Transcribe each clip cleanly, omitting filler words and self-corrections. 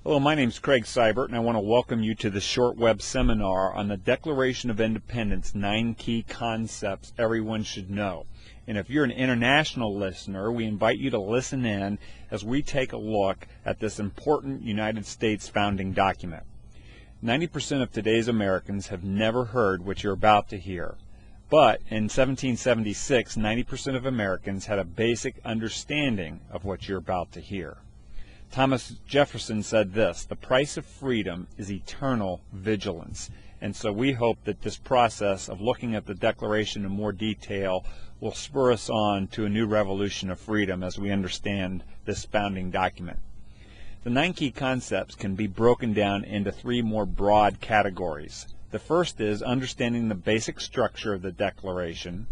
Hello, my name is Craig Seibert, and I want to welcome you to the short web seminar on the Declaration of Independence, 9 Key Concepts Everyone Should Know. And if you're an international listener, we invite you to listen in as we take a look at this important United States founding document. 90% of today's Americans have never heard what you're about to hear. But in 1776, 90% of Americans had a basic understanding of what you're about to hear. Thomas Jefferson said this: the price of freedom is eternal vigilance. And so we hope that this process of looking at the Declaration in more detail will spur us on to a new revolution of freedom as we understand this founding document. The 9 key concepts can be broken down into 3 more broad categories. The first is understanding the basic structure of the Declaration.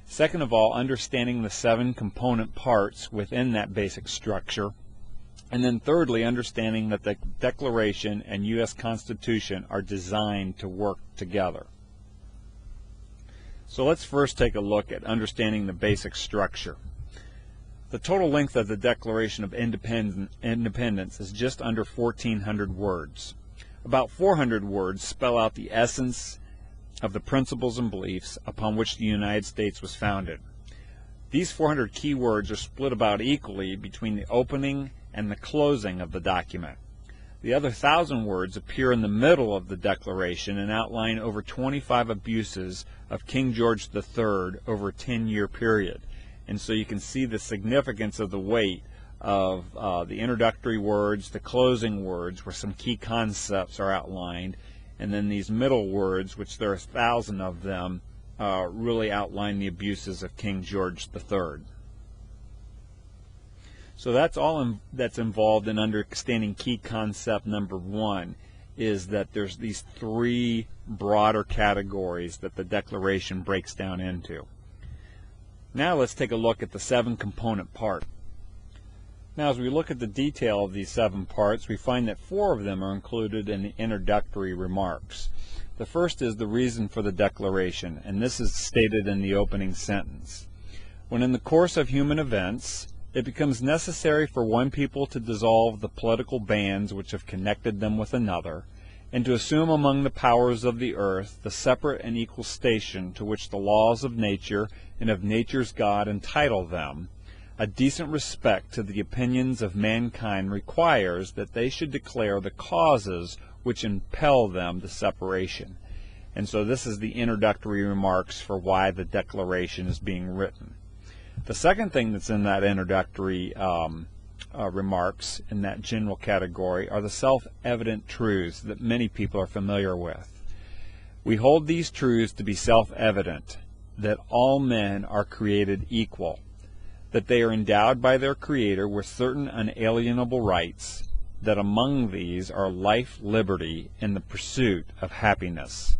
Second of all, understanding the 7 component parts within that basic structure. And then thirdly, understanding that the Declaration and U.S. Constitution are designed to work together. So let's first take a look at understanding the basic structure. The total length of the Declaration of Independence is just under 1,400 words. About 400 words spell out the essence of the principles and beliefs upon which the United States was founded. These 400 key words are split about equally between the opening and the closing of the document. The other 1,000 words appear in the middle of the Declaration and outline over 25 abuses of King George III over a 10-year period. And so you can see the significance of the weight of the introductory words, the closing words, where some key concepts are outlined, and then these middle words, which there are 1,000 of them, really outline the abuses of King George III. So that's all that's involved in understanding key concept number 1, is that there's these 3 broader categories that the Declaration breaks down into. Now let's take a look at the 7 component parts. Now as we look at the detail of these 7 parts, we find that 4 of them are included in the introductory remarks. The first is the reason for the Declaration, and this is stated in the opening sentence. When in the course of human events, it becomes necessary for one people to dissolve the political bands which have connected them with another, and to assume among the powers of the earth the separate and equal station to which the laws of nature and of nature's God entitle them, a decent respect to the opinions of mankind requires that they should declare the causes which impel them to separation. And so this is the introductory remarks for why the Declaration is being written. The second thing that's in that introductory remarks, in that general category, are the self-evident truths that many people are familiar with. We hold these truths to be self-evident, that all men are created equal, that they are endowed by their Creator with certain unalienable rights, that among these are life, liberty, and the pursuit of happiness.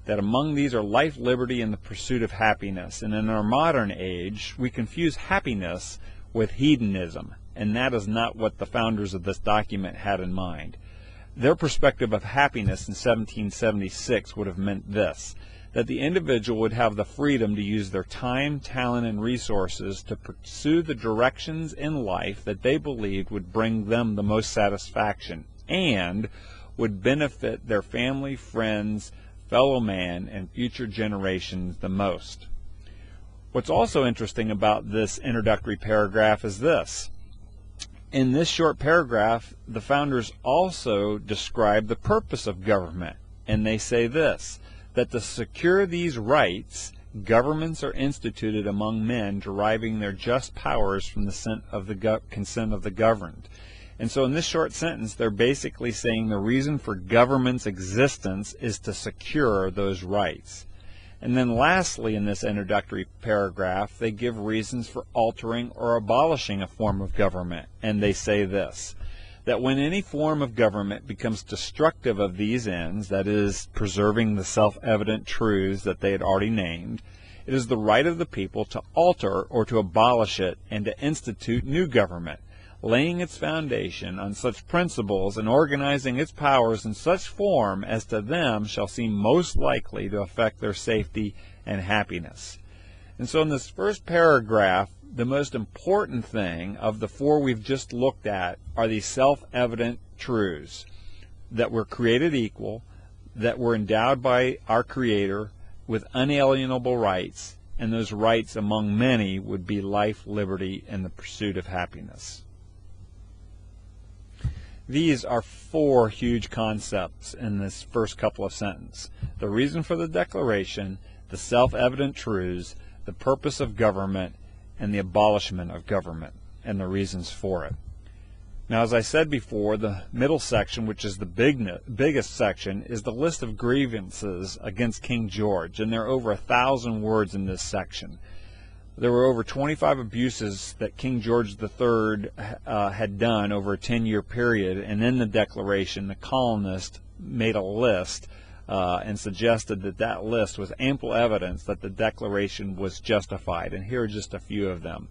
That among these are life, liberty, and the pursuit of happiness. And in our modern age, we confuse happiness with hedonism, and that is not what the founders of this document had in mind. Their perspective of happiness in 1776 would have meant this: that the individual would have the freedom to use their time, talent, and resources to pursue the directions in life that they believed would bring them the most satisfaction and would benefit their family, friends, fellow man, and future generations the most. What's also interesting about this introductory paragraph is this. In this short paragraph, the founders also describe the purpose of government, and they say this: that to secure these rights, governments are instituted among men deriving their just powers from the consent of the governed. And so in this short sentence, they're basically saying the reason for government's existence is to secure those rights. And then lastly, in this introductory paragraph, they give reasons for altering or abolishing a form of government. And they say this: that when any form of government becomes destructive of these ends, that is, preserving the self-evident truths that they had already named, it is the right of the people to alter or to abolish it and to institute new government, laying its foundation on such principles and organizing its powers in such form as to them shall seem most likely to affect their safety and happiness. And so in this first paragraph, the most important thing of the four we've just looked at are these self-evident truths: that we're created equal, that we're endowed by our Creator with unalienable rights, and those rights among many would be life, liberty, and the pursuit of happiness. These are four huge concepts in this first couple of sentences: the reason for the Declaration, the self-evident truths, the purpose of government, and the abolishment of government, and the reasons for it. Now, as I said before, the middle section, which is the biggest section, is the list of grievances against King George, and there are over 1,000 words in this section. There were over 25 abuses that King George III had done over a 10-year period, and in the Declaration, the colonists made a list and suggested that that list was ample evidence that the Declaration was justified, and here are just a few of them: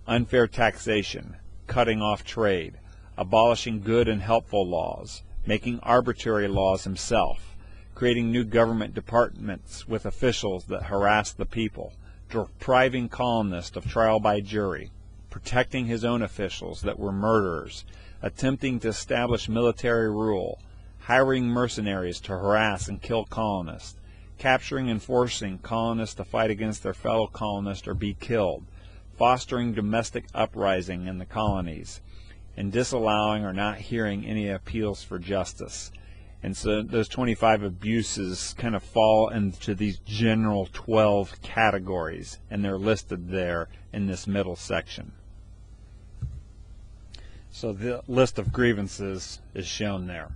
unfair taxation, cutting off trade, abolishing good and helpful laws, making arbitrary laws himself, creating new government departments with officials that harass the people, depriving colonists of trial by jury, protecting his own officials that were murderers, attempting to establish military rule, hiring mercenaries to harass and kill colonists, capturing and forcing colonists to fight against their fellow colonists or be killed, fostering domestic uprising in the colonies, and disallowing or not hearing any appeals for justice. And so those 25 abuses kind of fall into these general 12 categories, and they're listed there in this middle section. So the list of grievances is shown there.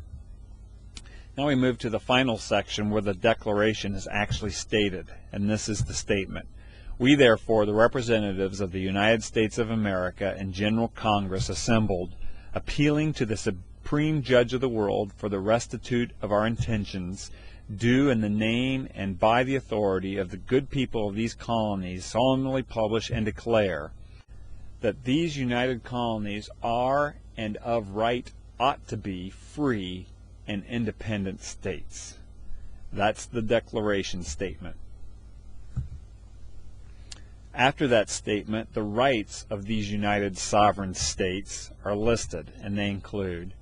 Now we move to the final section where the Declaration is actually stated, and this is the statement: "We therefore, the representatives of the United States of America and General Congress assembled, appealing to the Supreme Judge of the world for the restitute of our intentions, do in the name and by the authority of the good people of these colonies solemnly publish and declare that these united colonies are and of right ought to be free and independent states." That's the Declaration statement. After that statement, the rights of these united sovereign states are listed, and they include: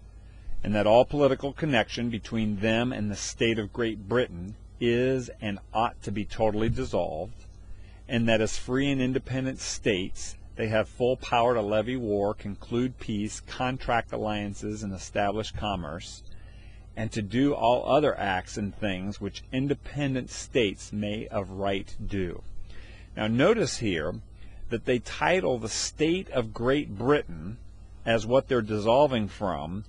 and that all political connection between them and the state of Great Britain is and ought to be totally dissolved, and that as free and independent states they have full power to levy war, conclude peace, contract alliances, and establish commerce, and to do all other acts and things which independent states may of right do. Now notice here that they title the state of Great Britain as what they're dissolving from,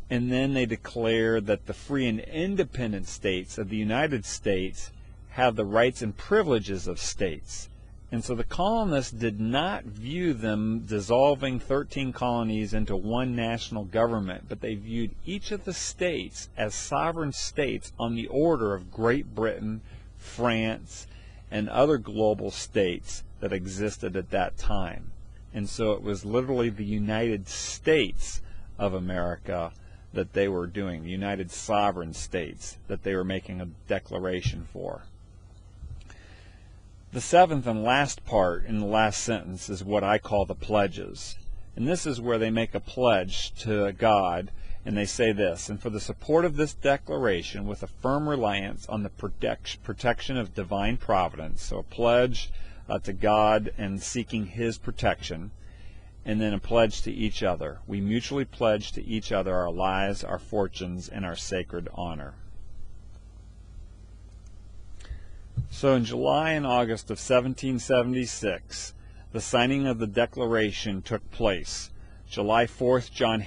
and then they declare that the free and independent states of the United States have the rights and privileges of states. And so the colonists did not view them dissolving 13 colonies into one national government, but they viewed each of the states as sovereign states on the order of Great Britain, France, and other global states that existed at that time. And so it was literally the United States of America that they were doing, the United Sovereign States that they were making a declaration for. The seventh and last part in the last sentence is what I call the pledges. And this is where they make a pledge to God, and they say this: "And for the support of this declaration, with a firm reliance on the protection of divine providence," so a pledge to God and seeking His protection, and then a pledge to each other. "We mutually pledge to each other our lives, our fortunes, and our sacred honor." So in July and August of 1776, the signing of the Declaration took place. July 4th, John